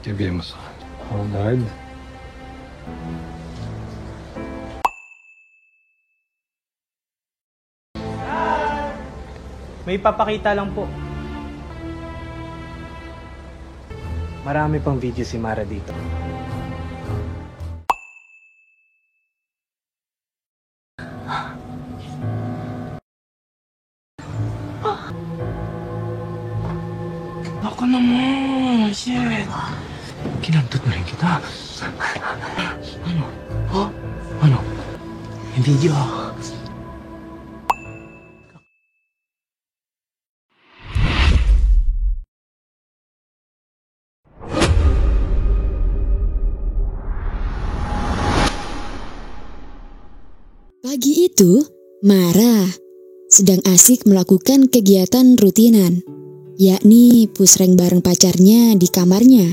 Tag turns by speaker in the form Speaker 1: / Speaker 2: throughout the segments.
Speaker 1: Chiedemos. Alright.
Speaker 2: May papakita lang po. Marami pang video si Mara dito.
Speaker 1: Ako naman! Shit! Kinantot na rin kita. Ano? Oh? Ano? Yung video.
Speaker 3: Pagi itu, Mara sedang asik melakukan kegiatan rutinan, yakni pusreng bareng pacarnya di kamarnya.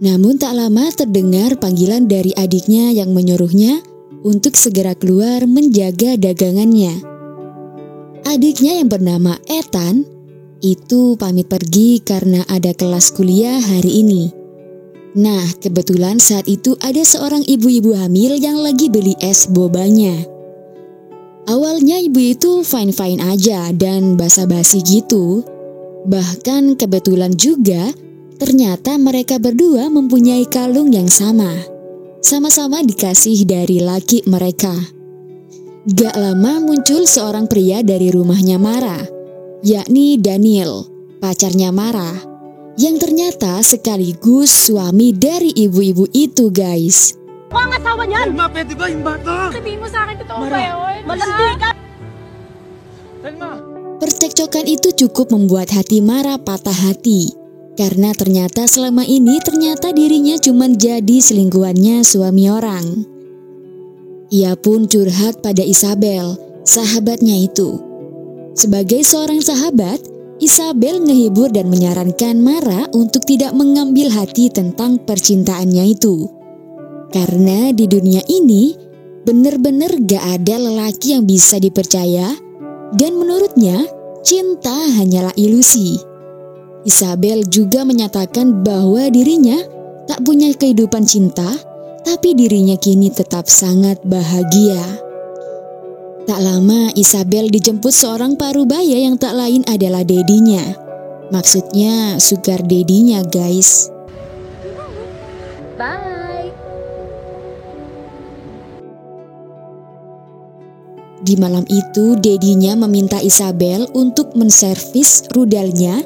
Speaker 3: Namun tak lama terdengar panggilan dari adiknya yang menyuruhnya untuk segera keluar menjaga dagangannya. Adiknya yang bernama Ethan itu pamit pergi karena ada kelas kuliah hari ini. Nah, kebetulan saat itu ada seorang ibu-ibu hamil yang lagi beli es bobanya. Awalnya ibu itu fine-fine aja dan basa-basi gitu. Bahkan kebetulan juga ternyata mereka berdua mempunyai kalung yang sama. Sama-sama dikasih dari laki mereka. Gak lama muncul seorang pria dari rumahnya Mara, yakni Daniel, pacarnya Mara, yang ternyata sekaligus suami dari ibu-ibu itu, guys.
Speaker 4: Ako ang asawa niyan!
Speaker 1: Telma, pwede ba yung bata?
Speaker 4: Sabihin mo sa akin, totoo ba yun? Malandi ka!
Speaker 1: Telma!
Speaker 3: Percekcokan itu cukup membuat hati Mara patah hati. Karena ternyata selama ini dirinya cuma jadi selingkuhannya suami orang. Ia pun curhat pada Isabel, sahabatnya itu. Sebagai seorang sahabat, Isabel ngehibur dan menyarankan Mara untuk tidak mengambil hati tentang percintaannya itu. Karena di dunia ini bener-bener gak ada lelaki yang bisa dipercaya dan menurutnya cinta hanyalah ilusi. Isabel juga menyatakan bahwa dirinya tak punya kehidupan cinta, tapi dirinya kini tetap sangat bahagia. Tak lama Isabel dijemput seorang parubaya yang tak lain adalah dedinya. Maksudnya sugar dedinya, guys.
Speaker 4: Bye!
Speaker 3: Di malam itu dedinya meminta Isabel untuk menservis rudalnya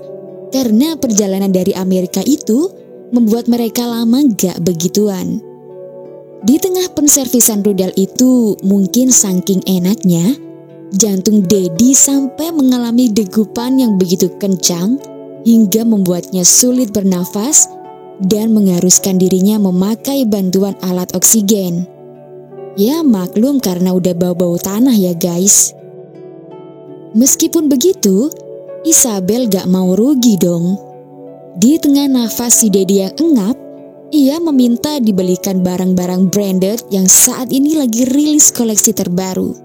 Speaker 3: karena perjalanan dari Amerika itu membuat mereka lama gak begituan. Di tengah penservisan rudal itu, mungkin saking enaknya, jantung Dedi sampai mengalami degupan yang begitu kencang hingga membuatnya sulit bernafas dan mengharuskan dirinya memakai bantuan alat oksigen. Ya maklum karena udah bau-bau tanah ya guys. Meskipun begitu, Isabel gak mau rugi dong. Di tengah nafas si Dedi yang engap, ia meminta dibelikan barang-barang branded yang saat ini lagi rilis koleksi terbaru.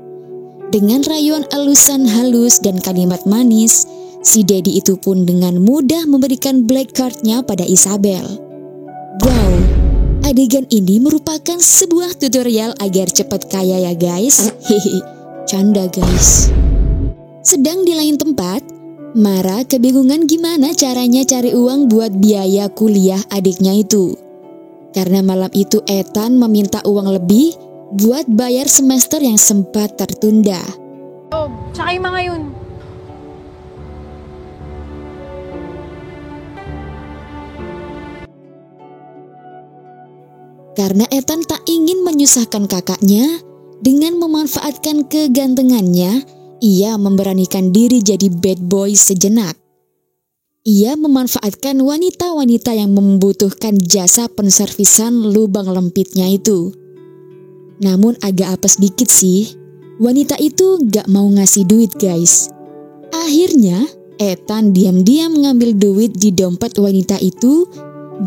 Speaker 3: Dengan rayuan elusan halus dan kalimat manis, si Dedi itu pun dengan mudah memberikan black cardnya pada Isabel. Wow, adegan ini merupakan sebuah tutorial agar cepat kaya ya guys. Hehe, canda guys. Sedang di lain tempat, Mara kebingungan gimana caranya cari uang buat biaya kuliah adiknya itu. Karena malam itu Ethan meminta uang lebih buat bayar semester yang sempat tertunda.
Speaker 4: Oh, tsaka yung mga yun.
Speaker 3: Karena Ethan tak ingin menyusahkan kakaknya, dengan memanfaatkan kegantengannya, ia memberanikan diri jadi bad boy sejenak. Ia memanfaatkan wanita-wanita yang membutuhkan jasa penservisan lubang lempitnya itu. Namun agak apes dikit sih, wanita itu gak mau ngasih duit guys. Akhirnya Ethan diam-diam mengambil duit di dompet wanita itu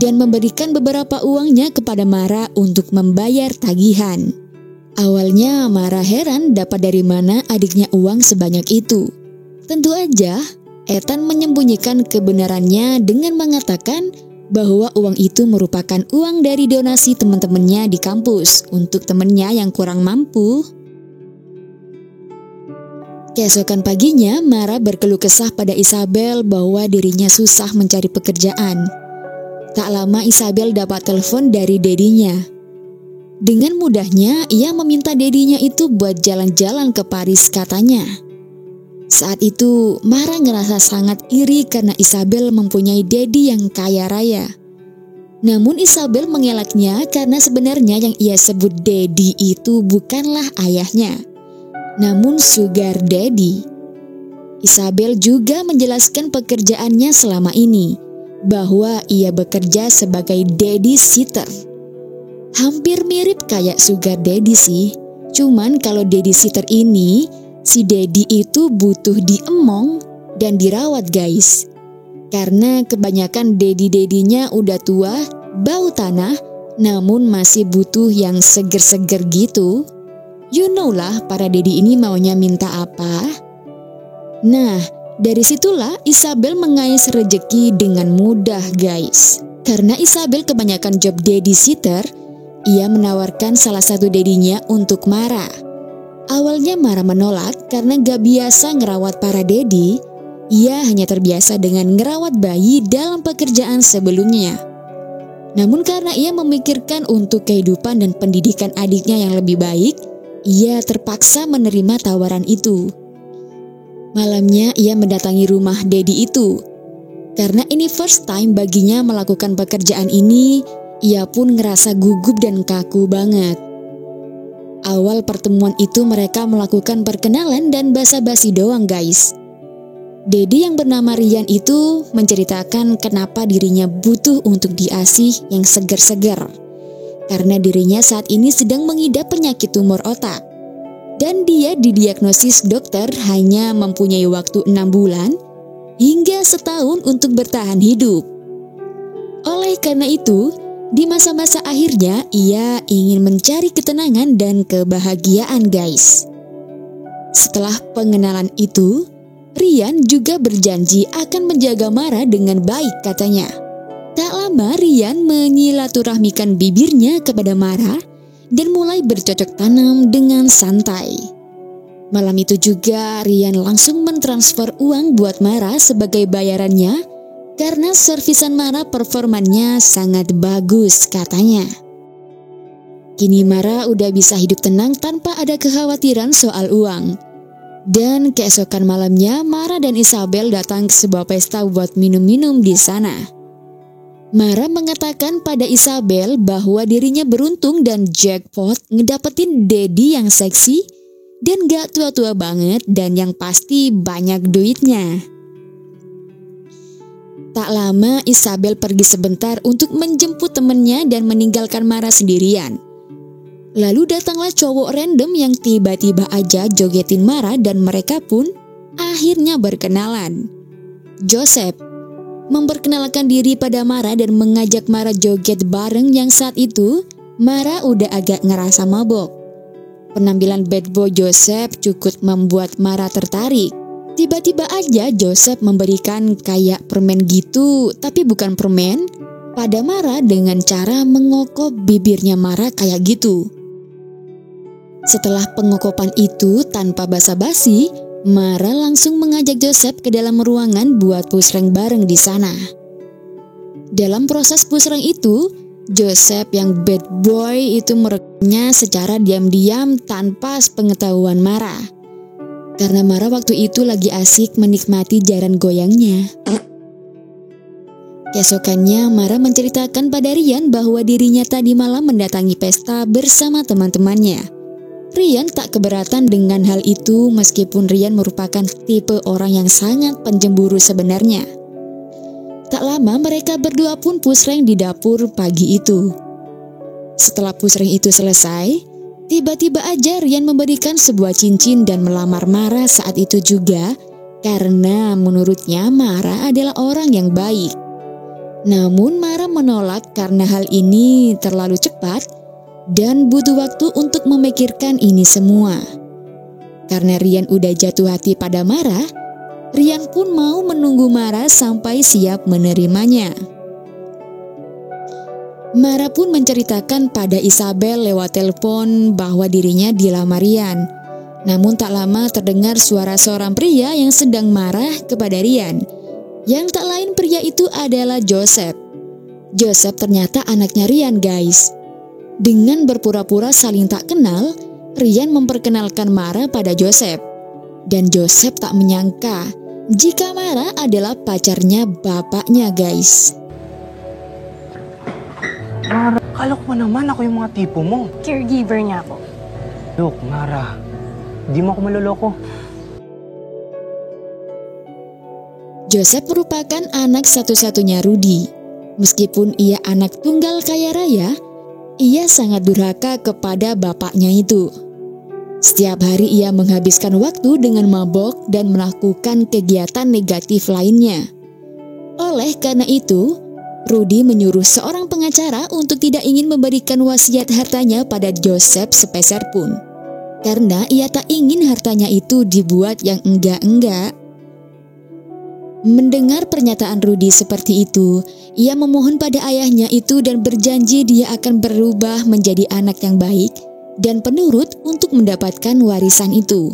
Speaker 3: dan memberikan beberapa uangnya kepada Mara untuk membayar tagihan. Awalnya Mara heran dapat dari mana adiknya uang sebanyak itu. Tentu aja Ethan menyembunyikan kebenarannya dengan mengatakan bahwa uang itu merupakan uang dari donasi teman-temannya di kampus untuk temennya yang kurang mampu. Keesokan paginya, Mara berkeluh kesah pada Isabel bahwa dirinya susah mencari pekerjaan. Tak lama Isabel dapat telepon dari dedinya. Dengan mudahnya, ia meminta dedinya itu buat jalan-jalan ke Paris katanya. Saat itu, Mara ngerasa sangat iri karena Isabel mempunyai dedi yang kaya raya. Namun Isabel mengelaknya karena sebenarnya yang ia sebut dedi itu bukanlah ayahnya, namun sugar daddy. Isabel juga menjelaskan pekerjaannya selama ini, bahwa ia bekerja sebagai daddy sitter. Hampir mirip kayak sugar daddy sih, cuman kalau daddy sitter ini, si daddy itu butuh diemong dan dirawat guys. Karena kebanyakan daddy-daddynya udah tua, bau tanah, namun masih butuh yang seger-seger gitu. You know lah para daddy ini maunya minta apa. Nah, dari situlah Isabel mengais rejeki dengan mudah guys. Karena Isabel kebanyakan job daddy sitter, ia menawarkan salah satu dedinya untuk Mara. Awalnya Mara menolak karena gak biasa ngerawat para dedi. Ia hanya terbiasa dengan ngerawat bayi dalam pekerjaan sebelumnya. Namun karena ia memikirkan untuk kehidupan dan pendidikan adiknya yang lebih baik, ia terpaksa menerima tawaran itu. Malamnya ia mendatangi rumah dedi itu. Karena ini first time baginya melakukan pekerjaan ini, ia pun ngerasa gugup dan kaku banget. Awal pertemuan itu mereka melakukan perkenalan dan basa-basi doang guys. Dedi yang bernama Rian itu menceritakan kenapa dirinya butuh untuk diasih yang segar-segar. Karena dirinya saat ini sedang mengidap penyakit tumor otak. Dan dia didiagnosis dokter hanya mempunyai waktu 6 bulan hingga setahun untuk bertahan hidup. Oleh karena itu, di masa-masa akhirnya ia ingin mencari ketenangan dan kebahagiaan guys. Setelah pengenalan itu, Rian juga berjanji akan menjaga Mara dengan baik katanya. Tak lama Rian menyilaturahmikan bibirnya kepada Mara dan mulai bercocok tanam dengan santai. Malam itu juga Rian langsung mentransfer uang buat Mara sebagai bayarannya karena servisan Mara performannya sangat bagus katanya. Kini Mara udah bisa hidup tenang tanpa ada kekhawatiran soal uang. Dan keesokan malamnya Mara dan Isabel datang ke sebuah pesta buat minum-minum di sana. Mara mengatakan pada Isabel bahwa dirinya beruntung dan jackpot ngedapetin dedi yang seksi dan gak tua-tua banget dan yang pasti banyak duitnya. Tak lama Isabel pergi sebentar untuk menjemput temennya dan meninggalkan Mara sendirian. Lalu datanglah cowok random yang tiba-tiba aja jogetin Mara dan mereka pun akhirnya berkenalan. Joseph memperkenalkan diri pada Mara dan mengajak Mara joget bareng yang saat itu Mara udah agak ngerasa mabok. Penampilan bad boy Joseph cukup membuat Mara tertarik. Tiba-tiba aja Joseph memberikan kayak permen gitu, tapi bukan permen, pada Mara dengan cara mengokop bibirnya Mara kayak gitu. Setelah pengokopan itu tanpa basa-basi, Mara langsung mengajak Joseph ke dalam ruangan buat pusreng bareng di sana. Dalam proses pusreng itu, Joseph yang bad boy itu merekamnya secara diam-diam tanpa sepengetahuan Mara. Karena Mara waktu itu lagi asik menikmati jaran goyangnya. Keesokannya Mara menceritakan pada Rian bahwa dirinya tadi malam mendatangi pesta bersama teman-temannya. Rian tak keberatan dengan hal itu meskipun Rian merupakan tipe orang yang sangat pencemburu sebenarnya. Tak lama mereka berdua pun pusreng di dapur pagi itu. Setelah pusreng itu selesai, tiba-tiba aja Rian memberikan sebuah cincin dan melamar Mara saat itu juga karena menurutnya Mara adalah orang yang baik. Namun Mara menolak karena hal ini terlalu cepat dan butuh waktu untuk memikirkan ini semua. Karena Rian udah jatuh hati pada Mara, Rian pun mau menunggu Mara sampai siap menerimanya. Mara pun menceritakan pada Isabel lewat telepon bahwa dirinya dilamar Rian. Namun tak lama terdengar suara seorang pria yang sedang marah kepada Rian. Yang tak lain pria itu adalah Joseph. Joseph ternyata anaknya Rian, guys. Dengan berpura-pura saling tak kenal, Rian memperkenalkan Mara pada Joseph. Dan Joseph tak menyangka jika Mara adalah pacarnya bapaknya, guys.
Speaker 2: Mara, kala ko naman ako yung mga tipo mo.
Speaker 4: Caregiver niya ako.
Speaker 2: Look, Mara, di mo ako maloloko.
Speaker 3: Joseph merupakan anak satu-satunya Rudy. Meskipun ia anak tunggal kaya raya, ia sangat durhaka kepada bapaknya itu. Setiap hari ia menghabiskan waktu dengan mabok dan melakukan kegiatan negatif lainnya. Oleh karena itu, Rudy menyuruh seorang pengacara untuk tidak ingin memberikan wasiat hartanya pada Joseph sepeser pun. Karena ia tak ingin hartanya itu dibuat yang enggak-enggak. Mendengar pernyataan Rudy seperti itu, ia memohon pada ayahnya itu dan berjanji dia akan berubah menjadi anak yang baik dan penurut untuk mendapatkan warisan itu.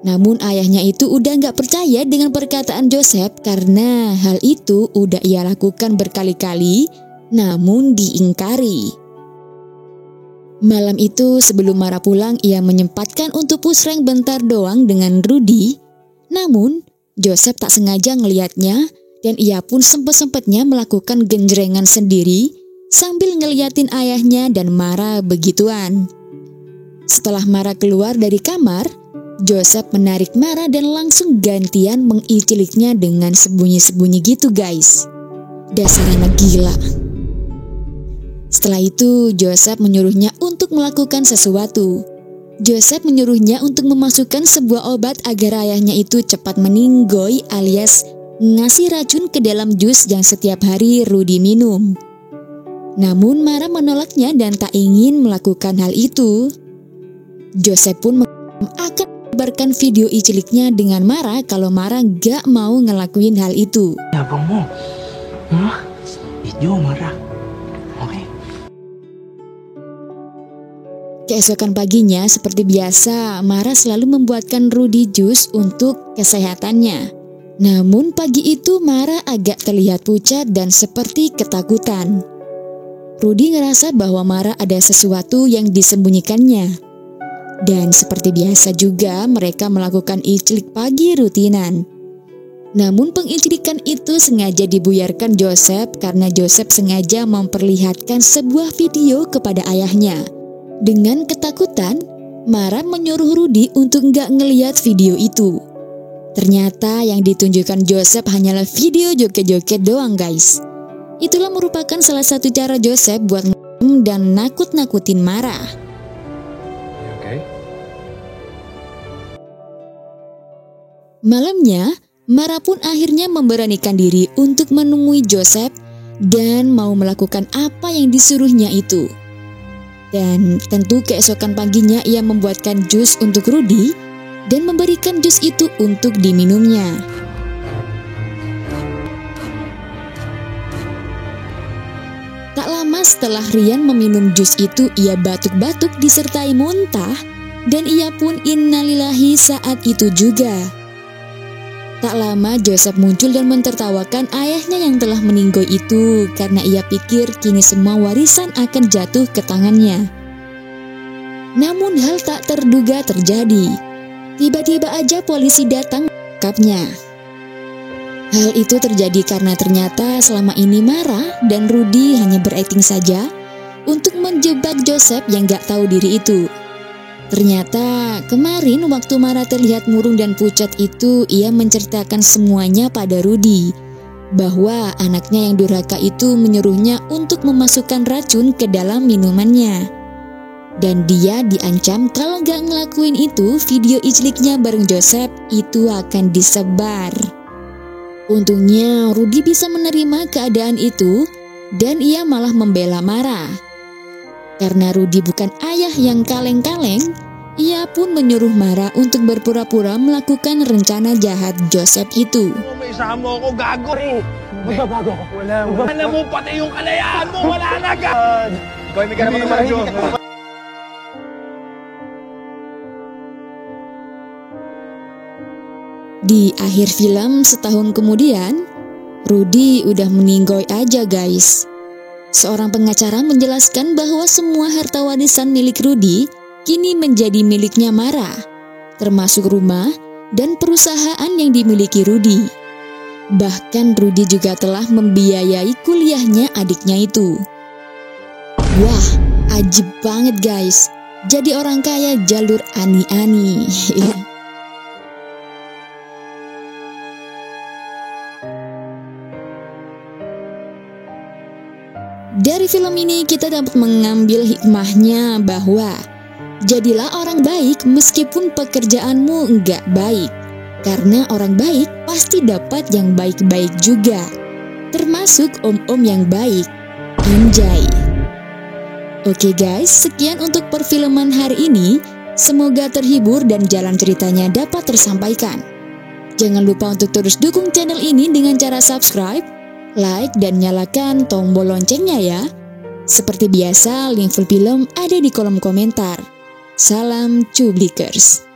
Speaker 3: Namun ayahnya itu udah gak percaya dengan perkataan Joseph karena hal itu udah ia lakukan berkali-kali, namun diingkari. Malam itu sebelum Mara pulang, ia menyempatkan untuk pusreng bentar doang dengan Rudy. Namun Joseph tak sengaja ngelihatnya dan ia pun sempat-sempatnya melakukan genjrengan sendiri sambil ngeliatin ayahnya dan Mara begituan. Setelah Mara keluar dari kamar, Joseph menarik Mara dan langsung gantian menginciliknya dengan sembunyi-sembunyi gitu, guys. Dasar anak gila. Setelah itu Joseph menyuruhnya untuk melakukan sesuatu. Joseph menyuruhnya untuk memasukkan sebuah obat agar ayahnya itu cepat meninggoy alias ngasih racun ke dalam jus yang setiap hari Rudy minum. Namun Mara menolaknya dan tak ingin melakukan hal itu. Joseph pun akan menyebarkan video iciliknya dengan Mara kalau Mara gak mau ngelakuin hal itu.
Speaker 2: Yabang mo. Hah? Video, Mara. Okay.
Speaker 3: Keesokan paginya seperti biasa, Mara selalu membuatkan Rudy jus untuk kesehatannya. Namun pagi itu Mara agak terlihat pucat dan seperti ketakutan. Rudy ngerasa bahwa Mara ada sesuatu yang disembunyikannya. Dan seperti biasa juga mereka melakukan icilik pagi rutinan. Namun pengicilikan itu sengaja dibuyarkan Joseph karena Joseph sengaja memperlihatkan sebuah video kepada ayahnya. Dengan ketakutan, Mara menyuruh Rudy untuk nggak ngelihat video itu. Ternyata yang ditunjukkan Joseph hanyalah video joget-joget doang, guys. Itulah merupakan salah satu cara Joseph buat dan nakut-nakutin Mara. Malamnya, Mara pun akhirnya memberanikan diri untuk menemui Joseph dan mau melakukan apa yang disuruhnya itu. Dan tentu keesokan paginya ia membuatkan jus untuk Rudy dan memberikan jus itu untuk diminumnya. Tak lama setelah Rian meminum jus itu, ia batuk-batuk disertai muntah dan ia pun innalillahi saat itu juga. Tak lama Joseph muncul dan mentertawakan ayahnya yang telah meninggoy itu karena ia pikir kini semua warisan akan jatuh ke tangannya. Namun hal tak terduga terjadi. Tiba-tiba aja polisi datang menangkapnya. Hal itu terjadi karena ternyata selama ini Mara dan Rudy hanya berakting saja untuk menjebak Joseph yang gak tahu diri itu. Ternyata kemarin waktu Mara terlihat murung dan pucat itu, ia menceritakan semuanya pada Rudy bahwa anaknya yang durhaka itu menyuruhnya untuk memasukkan racun ke dalam minumannya. Dan dia diancam kalau gak ngelakuin itu, video iciliknya bareng Joseph itu akan disebar. Untungnya Rudy bisa menerima keadaan itu dan ia malah membela Mara. Karena Rudy bukan ayah yang kaleng-kaleng, Ia pun menyuruh Mara untuk berpura-pura melakukan rencana jahat Joseph itu.
Speaker 1: May isama ako, gago. Magbabago ako. Wala mo, pati yung kalayaan mo, wala na ka. Ikaw may ka naman ng radyo.
Speaker 3: Di akhir film setahun kemudian, Rudy udah meninggoy aja guys. Seorang pengacara menjelaskan bahwa semua harta warisan milik Rudy kini menjadi miliknya Mara, termasuk rumah dan perusahaan yang dimiliki Rudy. Bahkan Rudy juga telah membiayai kuliahnya adiknya itu. Wah, ajib banget guys. Jadi orang kaya jalur ani-ani. Dari film ini kita dapat mengambil hikmahnya bahwa jadilah orang baik meskipun pekerjaanmu enggak baik. Karena orang baik pasti dapat yang baik-baik juga. Termasuk om-om yang baik. Anjay. Oke guys, sekian untuk perfilman hari ini. Semoga terhibur dan jalan ceritanya dapat tersampaikan. Jangan lupa untuk terus dukung channel ini dengan cara subscribe, like, dan nyalakan tombol loncengnya ya. Seperti biasa, link full film ada di kolom komentar. Salam Cublikers.